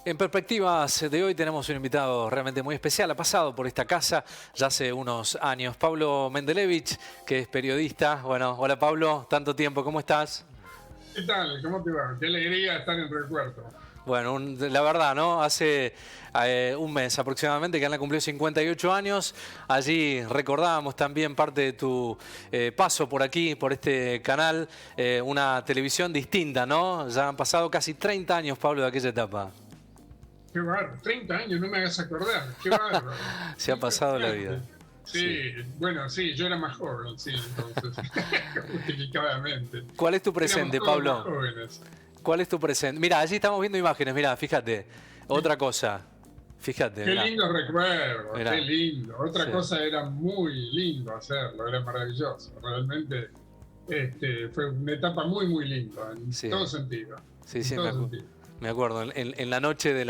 En Perspectivas de hoy tenemos un invitado realmente muy especial. Ha pasado por esta casa ya hace unos años. Pablo Mendelevich, que es periodista. Bueno, hola Pablo, tanto tiempo, ¿cómo estás? ¿Qué tal? ¿Cómo te va? Qué alegría estar en Recuerdo. Bueno, la verdad, ¿no? Hace un mes aproximadamente que Ana cumplió 58 años. Allí recordábamos también parte de tu paso por aquí, por este canal. Una televisión distinta, ¿no? Ya han pasado casi 30 años, Pablo, de aquella etapa. Qué bárbaro, 30 años, no me hagas acordar. Qué bárbaro. Se ha pasado la vida. Sí, bueno, sí, yo era más joven, sí, entonces, justificadamente. ¿Cuál es tu presente, Pablo? Más jóvenes. ¿Cuál es tu presente? Mira, allí estamos viendo imágenes, mira, fíjate. Otra cosa, fíjate. Qué Mirá. lindo recuerdo, Mirá. qué lindo. Otra Sí. cosa era muy lindo hacerlo, era maravilloso. Realmente fue una etapa muy, muy linda, en Sí. todo sentido. Sí, En sí, todo sentido. me acuerdo. En la noche de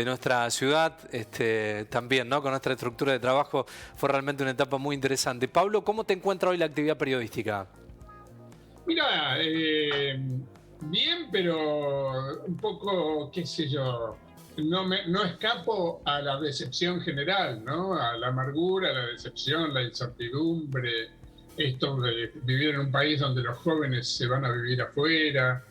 nuestra ciudad, también, ¿no? Con nuestra estructura de trabajo, fue realmente una etapa muy interesante. Pablo, ¿cómo te encuentra hoy la actividad periodística? Mira, bien, pero un poco, qué sé yo, no escapo a la decepción general, ¿no? A la amargura, la decepción, la incertidumbre, esto de vivir en un país donde los jóvenes se van a vivir afuera.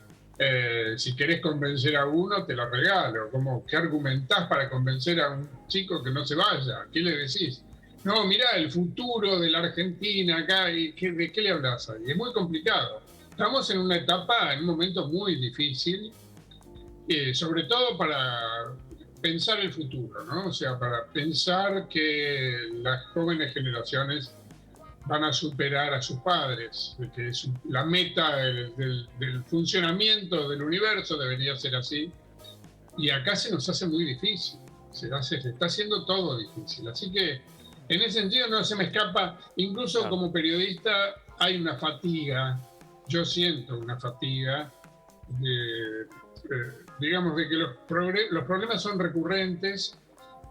Si querés convencer a uno, te lo regalo. ¿Qué argumentás para convencer a un chico que no se vaya? ¿Qué le decís? No, mirá, el futuro de la Argentina acá, ¿de qué le hablas ahí? Es muy complicado. Estamos en una etapa, en un momento muy difícil, sobre todo para pensar el futuro, ¿no? O sea, para pensar que las jóvenes generaciones van a superar a sus padres, que es la meta del funcionamiento del universo, debería ser así. Y acá se nos hace muy difícil, se está haciendo todo difícil. Así que en ese sentido no se me escapa, incluso Claro. como periodista hay una fatiga, yo siento una fatiga digamos, de que los problemas son recurrentes,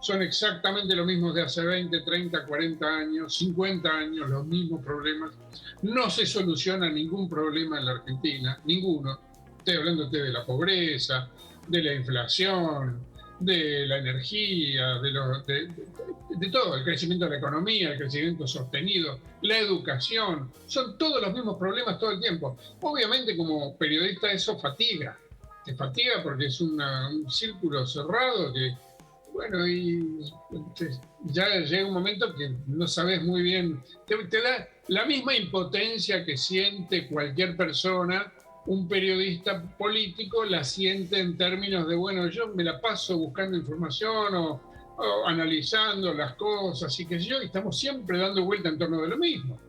son exactamente los mismos de hace 20, 30, 40 años, 50 años, los mismos problemas. No se soluciona ningún problema en la Argentina, ninguno. Estoy hablándote de la pobreza, de la inflación, de la energía, de todo, el crecimiento de la economía, el crecimiento sostenido, la educación. Son todos los mismos problemas todo el tiempo. Obviamente como periodista eso fatiga. Te fatiga porque es un círculo cerrado que, bueno, y ya llega un momento que no sabes muy bien, te da la misma impotencia que siente cualquier persona, un periodista político la siente en términos de, bueno, yo me la paso buscando información o analizando las cosas y que yo, y estamos siempre dando vuelta en torno de lo mismo.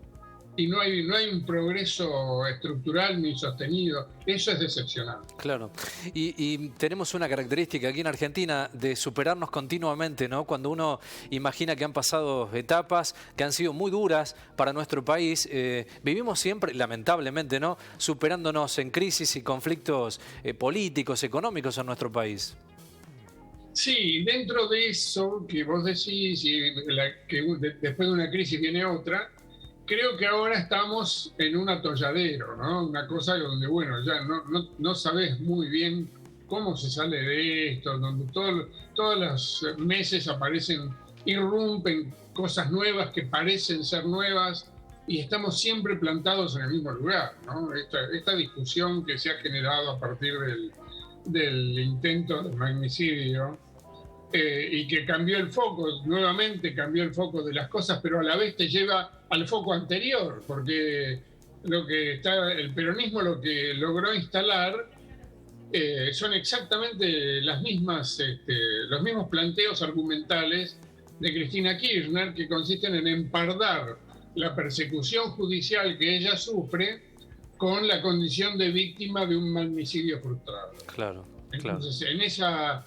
Y no hay un progreso estructural ni sostenido. Eso es decepcionante. Claro. Y tenemos una característica aquí en Argentina de superarnos continuamente, ¿no? Cuando uno imagina que han pasado etapas que han sido muy duras para nuestro país, vivimos siempre, lamentablemente, ¿no? Superándonos en crisis y conflictos políticos, económicos en nuestro país. Sí, dentro de eso que vos decís, que después de una crisis viene otra, creo que ahora estamos en un atolladero, ¿no? Una cosa donde, bueno, ya no sabés muy bien cómo se sale de esto, donde todos los meses irrumpen cosas nuevas que parecen ser nuevas y estamos siempre plantados en el mismo lugar, ¿no? Esta discusión que se ha generado a partir del intento del magnicidio, y que cambió el foco, nuevamente cambió el foco de las cosas, pero a la vez te lleva al foco anterior, porque el peronismo lo que logró instalar son exactamente los mismos planteos argumentales de Cristina Kirchner, que consisten en empardar la persecución judicial que ella sufre con la condición de víctima de un magnicidio frustrado. Claro, claro. Entonces, en esa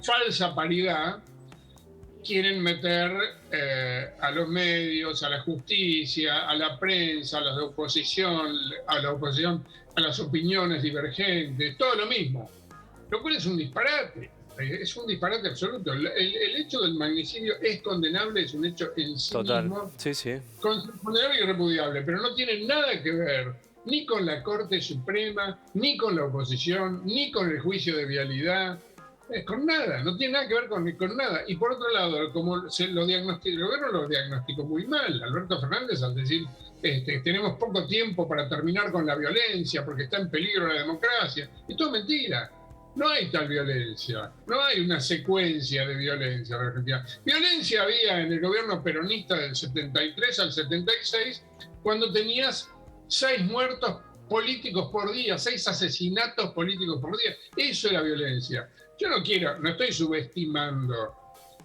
falsa paridad quieren meter a los medios, a la justicia, a la prensa, a la oposición, a las opiniones divergentes, todo lo mismo. Lo cual es un disparate absoluto. El hecho del magnicidio es condenable, es un hecho en sí Total. mismo, Sí, sí. condenable y repudiable, pero no tiene nada que ver ni con la Corte Suprema, ni con la oposición, ni con el juicio de vialidad, con nada, no tiene nada que ver con nada. Y por otro lado, como el gobierno lo diagnosticó muy mal, Alberto Fernández, al decir tenemos poco tiempo para terminar con la violencia porque está en peligro la democracia, esto es mentira. No hay tal violencia, no hay una secuencia de violencia en Argentina. Violencia había en el gobierno peronista del 73 al 76, cuando tenías 6 muertos políticos por día, 6 asesinatos políticos por día. Eso era violencia. Yo no estoy subestimando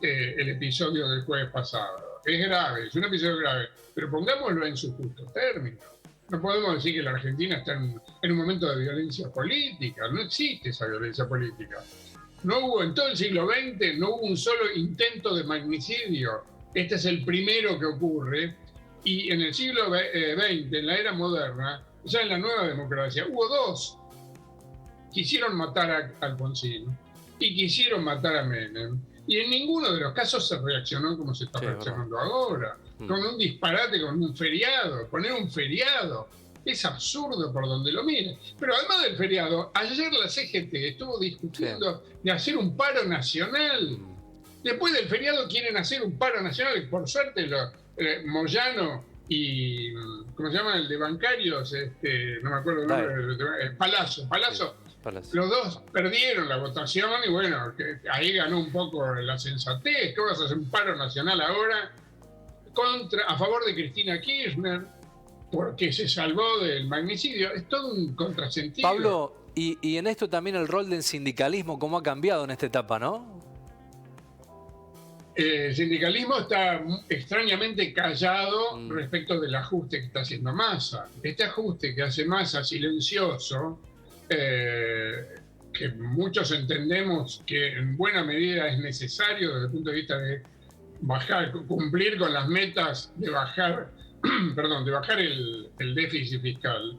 el episodio del jueves pasado. Es grave, es un episodio grave, pero pongámoslo en su justo término. No podemos decir que la Argentina está en un momento de violencia política. No existe esa violencia política. No hubo en todo el siglo XX, no hubo un solo intento de magnicidio. Este es el primero que ocurre. Y en el siglo XX, en la era moderna, ya en la nueva democracia, hubo 2. Quisieron matar a Alfonsín y quisieron matar a Menem. Y en ninguno de los casos se reaccionó como se está reaccionando ahora. Con un disparate, con un feriado, poner un feriado. Es absurdo por donde lo mire. Pero además del feriado, ayer la CGT estuvo discutiendo de hacer un paro nacional. Después del feriado quieren hacer un paro nacional. Por suerte, Moyano y, ¿cómo se llama? El de bancarios, no me acuerdo el nombre, Palazzo. Los dos perdieron la votación y bueno, ahí ganó un poco la sensatez. ¿Qué vas a hacer un paro nacional ahora a favor de Cristina Kirchner porque se salvó del magnicidio? Es todo un contrasentido. Pablo, y en esto también el rol del sindicalismo, ¿cómo ha cambiado en esta etapa, no? El sindicalismo está extrañamente callado respecto del ajuste que está haciendo Massa. Este ajuste que hace Massa silencioso, que muchos entendemos que en buena medida es necesario desde el punto de vista de cumplir con las metas de bajar, de bajar el déficit fiscal.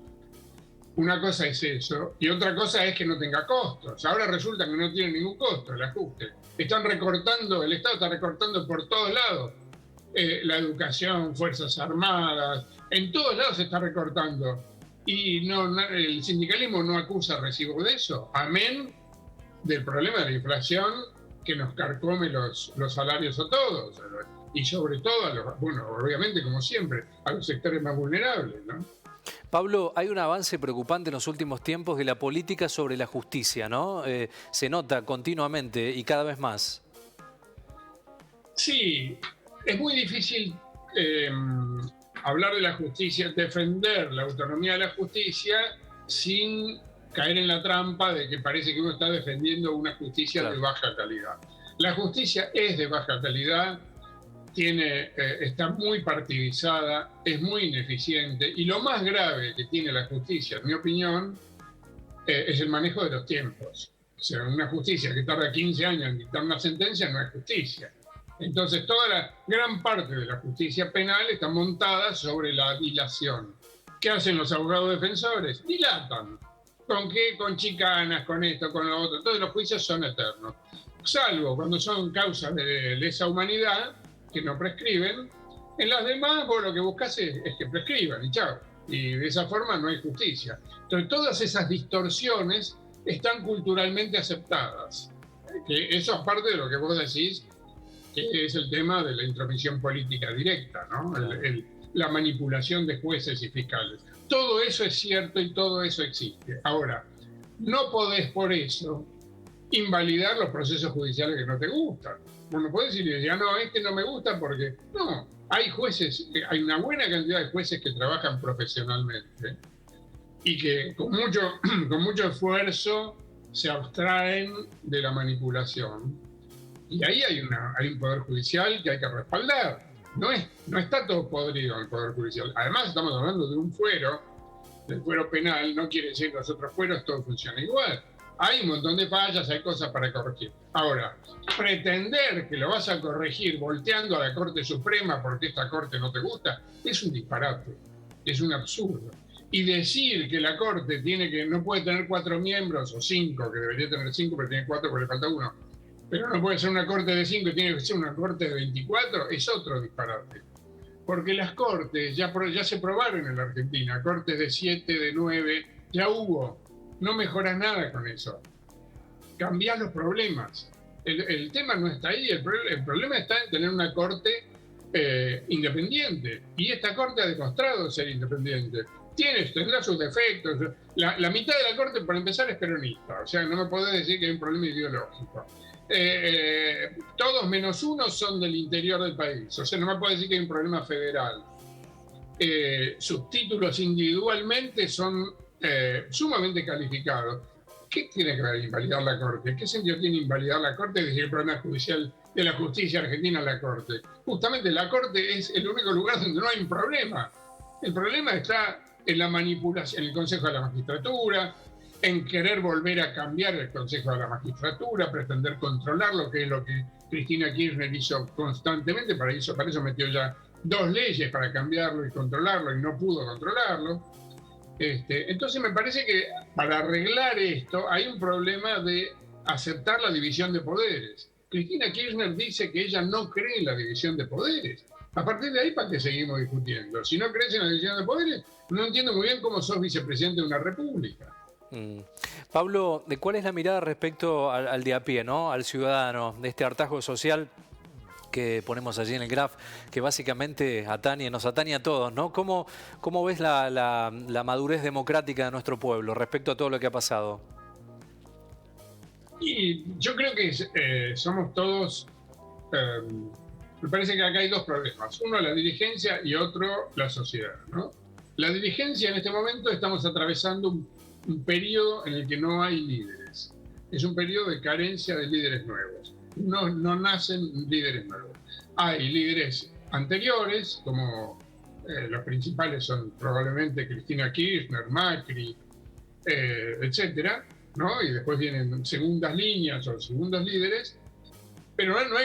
Una cosa es eso, y otra cosa es que no tenga costos. Ahora resulta que no tiene ningún costo el ajuste. Están recortando, el Estado está recortando por todos lados. La educación, Fuerzas Armadas, en todos lados se está recortando. Y el sindicalismo no acusa recibo de eso, amén del problema de la inflación que nos carcome los salarios a todos. Y sobre todo, obviamente, como siempre, a los sectores más vulnerables, ¿no? Pablo, hay un avance preocupante en los últimos tiempos de la política sobre la justicia, ¿no? Se nota continuamente y cada vez más. Sí, es muy difícil hablar de la justicia, defender la autonomía de la justicia sin caer en la trampa de que parece que uno está defendiendo una justicia de baja calidad. La justicia es de baja calidad, está muy partidizada, es muy ineficiente, y lo más grave que tiene la justicia, en mi opinión, es el manejo de los tiempos. O sea, una justicia que tarda 15 años en dictar una sentencia no es justicia. Entonces, toda la gran parte de la justicia penal está montada sobre la dilación. ¿Qué hacen los abogados defensores? Dilatan. ¿Con qué? Con chicanas, con esto, con lo otro. Todos los juicios son eternos. Salvo cuando son causas de lesa humanidad, que no prescriben. En las demás, vos lo que buscás es que prescriban y chao. Y de esa forma no hay justicia. Entonces, todas esas distorsiones están culturalmente aceptadas. Que eso aparte de lo que vos decís, que es el tema de la intromisión política directa, ¿no? La manipulación de jueces y fiscales. Todo eso es cierto y todo eso existe. Ahora, no podés por eso invalidar los procesos judiciales que no te gustan. Vos no podés decir, no, no me gusta porque... No, hay jueces, hay una buena cantidad de jueces que trabajan profesionalmente y que con mucho esfuerzo se abstraen de la manipulación. Y ahí hay un poder judicial que hay que respaldar. No está todo podrido en el poder judicial. Además, estamos hablando de un fuero, del fuero penal, no quiere decir que los otros fueros todo funciona igual. Hay un montón de fallas, hay cosas para corregir. Ahora, pretender que lo vas a corregir volteando a la Corte Suprema porque esta Corte no te gusta, es un disparate, es un absurdo. Y decir que la Corte no puede tener 4 miembros, o 5, que debería tener 5, pero tiene 4 porque le falta uno, pero no puede ser una Corte de 5 y tiene que ser una Corte de 24, es otro disparate. porque las cortes ya se probaron en la Argentina, cortes de 7, de 9, ya hubo. No mejoras nada con eso. Cambiás los problemas. El tema no está ahí, el problema está en tener una corte independiente. Y esta corte ha demostrado ser independiente. Tendrá sus defectos. La mitad de la corte, por empezar, es peronista. O sea, no me podés decir que hay un problema ideológico. Todos menos uno son del interior del país. O sea, no me podés decir que hay un problema federal. Sus títulos individualmente son sumamente calificados. ¿Qué tiene que invalidar la Corte? ¿Qué sentido tiene invalidar la Corte? Es decir, el problema judicial de la justicia argentina la Corte. Justamente la Corte es el único lugar donde no hay un problema. El problema está en la manipulación, en el Consejo de la Magistratura, en querer volver a cambiar el Consejo de la Magistratura, pretender controlarlo, que es lo que Cristina Kirchner hizo constantemente. Para eso metió ya 2 leyes para cambiarlo y controlarlo, y no pudo controlarlo. Entonces me parece que para arreglar esto hay un problema de aceptar la división de poderes. Cristina Kirchner dice que ella no cree en la división de poderes. A partir de ahí, ¿para qué seguimos discutiendo? Si no crees en la división de poderes, no entiendo muy bien cómo sos vicepresidente de una república. Pablo, ¿cuál es la mirada respecto al de a pie, ¿no? Al ciudadano, de este hartazgo social que ponemos allí en el graph, que básicamente nos atañe a todos, ¿no? ¿Cómo ves la madurez democrática de nuestro pueblo respecto a todo lo que ha pasado? Y yo creo que somos todos... me parece que acá hay 2 problemas. Uno, la dirigencia, y otro, la sociedad, ¿no? La dirigencia, en este momento estamos atravesando un periodo en el que no hay líderes. Es un periodo de carencia de líderes nuevos. No nacen líderes nuevos. Hay líderes anteriores, como los principales son probablemente Cristina Kirchner, Macri, etcétera, ¿no? Y después vienen segundas líneas o segundos líderes, pero no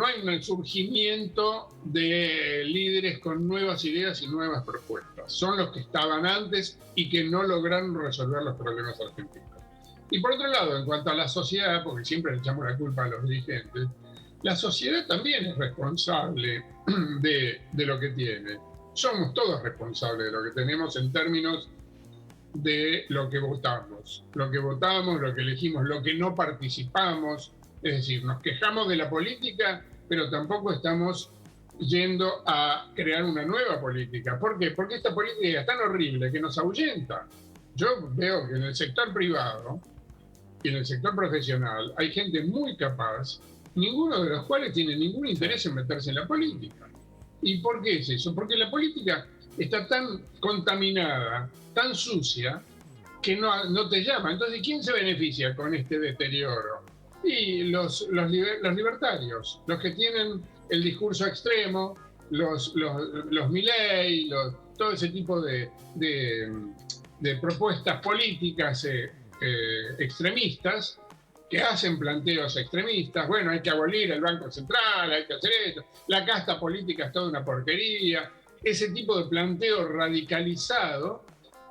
hay un surgimiento de líderes con nuevas ideas y nuevas propuestas. Son los que estaban antes y que no lograron resolver los problemas argentinos. Y por otro lado, en cuanto a la sociedad, porque siempre le echamos la culpa a los dirigentes, la sociedad también es responsable de lo que tiene. Somos todos responsables de lo que tenemos en términos de lo que votamos, lo que elegimos, lo que no participamos. Es decir, nos quejamos de la política, pero tampoco estamos yendo a crear una nueva política. ¿Por qué? Porque esta política es tan horrible que nos ahuyenta. Yo veo que en el sector privado y en el sector profesional hay gente muy capaz, ninguno de los cuales tiene ningún interés en meterse en la política. ¿Y por qué es eso? Porque la política está tan contaminada, tan sucia, que no te llama. Entonces, ¿quién se beneficia con este deterioro? Y los libertarios, los que tienen el discurso extremo, los Milei, todo ese tipo de propuestas políticas extremistas, que hacen planteos extremistas. Bueno, hay que abolir el Banco Central, hay que hacer esto, la casta política es toda una porquería. Ese tipo de planteo radicalizado,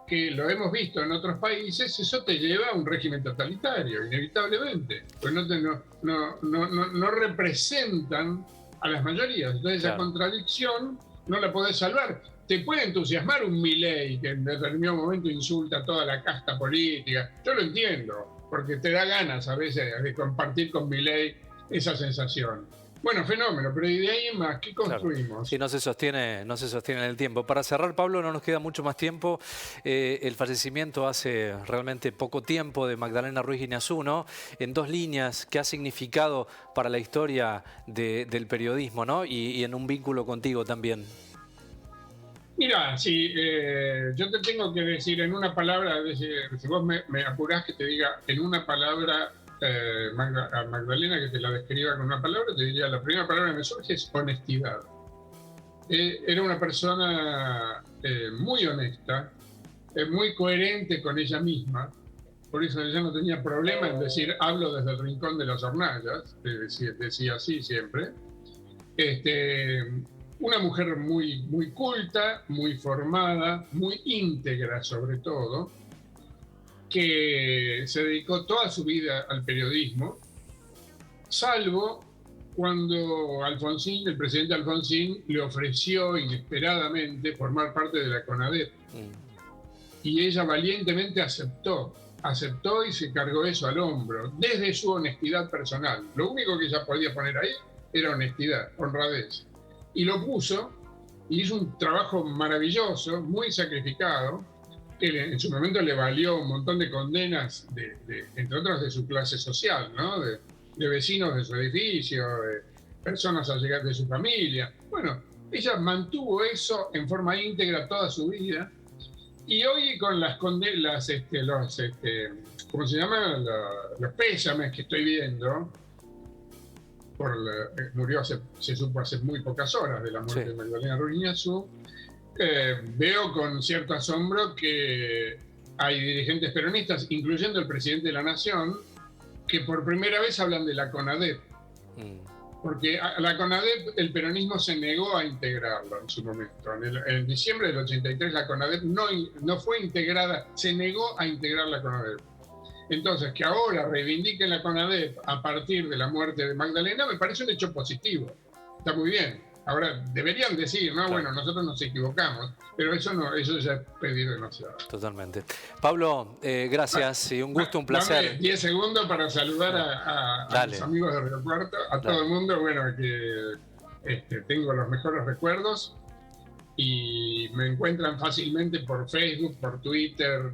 que lo hemos visto en otros países, eso te lleva a un régimen totalitario, inevitablemente, pues no representan a las mayorías. Entonces, claro, esa contradicción no la podés salvar. Te puede entusiasmar un Milei que en determinado momento insulta a toda la casta política. Yo lo entiendo, porque te da ganas a veces de compartir con Milei esa sensación. Bueno, fenómeno, pero ¿y de ahí en más qué construimos? Claro. Sí, no se sostiene en el tiempo. Para cerrar, Pablo, no nos queda mucho más tiempo. El fallecimiento hace realmente poco tiempo de Magdalena Ruiz Guiñazú, ¿no? En 2 líneas, ¿qué ha significado para la historia del periodismo, ¿no? Y en un vínculo contigo también. Mira, si yo te tengo que decir en una palabra, si vos me apurás que te diga en una palabra a Magdalena, que te la describa con una palabra, te diría, la primera palabra que me surge es honestidad. Era una persona muy honesta, muy coherente con ella misma, por eso ella no tenía problema en decir, hablo desde el rincón de las hornallas, decía así siempre. Una mujer muy, muy culta, muy formada, muy íntegra sobre todo, que se dedicó toda su vida al periodismo, salvo cuando Alfonsín, el presidente Alfonsín, le ofreció inesperadamente formar parte de la CONADEP. Y ella valientemente aceptó y se cargó eso al hombro, desde su honestidad personal. Lo único que ella podía poner ahí era honestidad, honradez. Y lo puso, y hizo un trabajo maravilloso, muy sacrificado, que en su momento le valió un montón de condenas, entre otras de su clase social, ¿no? De vecinos de su edificio, de personas allegadas de su familia. Bueno, ella mantuvo eso en forma íntegra toda su vida. Y hoy con las condenas, ¿cómo se llama? Los pésames que estoy viendo, murió se supo hace muy pocas horas de la muerte de Magdalena Ruiz Ñazú, veo con cierto asombro que hay dirigentes peronistas, incluyendo el presidente de la Nación, que por primera vez hablan de la CONADEP. Porque a la CONADEP el peronismo se negó a integrarlo en su momento. En diciembre del 83 la CONADEP no fue integrada, se negó a integrar la CONADEP. Entonces, que ahora reivindiquen la CONADEP a partir de la muerte de Magdalena me parece un hecho positivo. Está muy bien. Ahora, deberían decir, ¿no? Claro. Bueno, nosotros nos equivocamos, pero eso ya es pedir demasiado. Totalmente. Pablo, gracias y un gusto, un placer. Dame 10 segundos para saludar a mis amigos de Río Cuarto, a todo el mundo, bueno, que tengo los mejores recuerdos y me encuentran fácilmente por Facebook, por Twitter,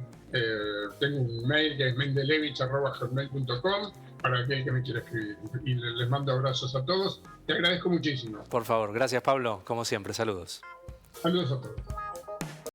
tengo un mail que es mendelevich@gmail.com para aquel que me quiera escribir. Y les mando abrazos a todos. Te agradezco muchísimo. Por favor, gracias Pablo, como siempre, saludos. Saludos a todos.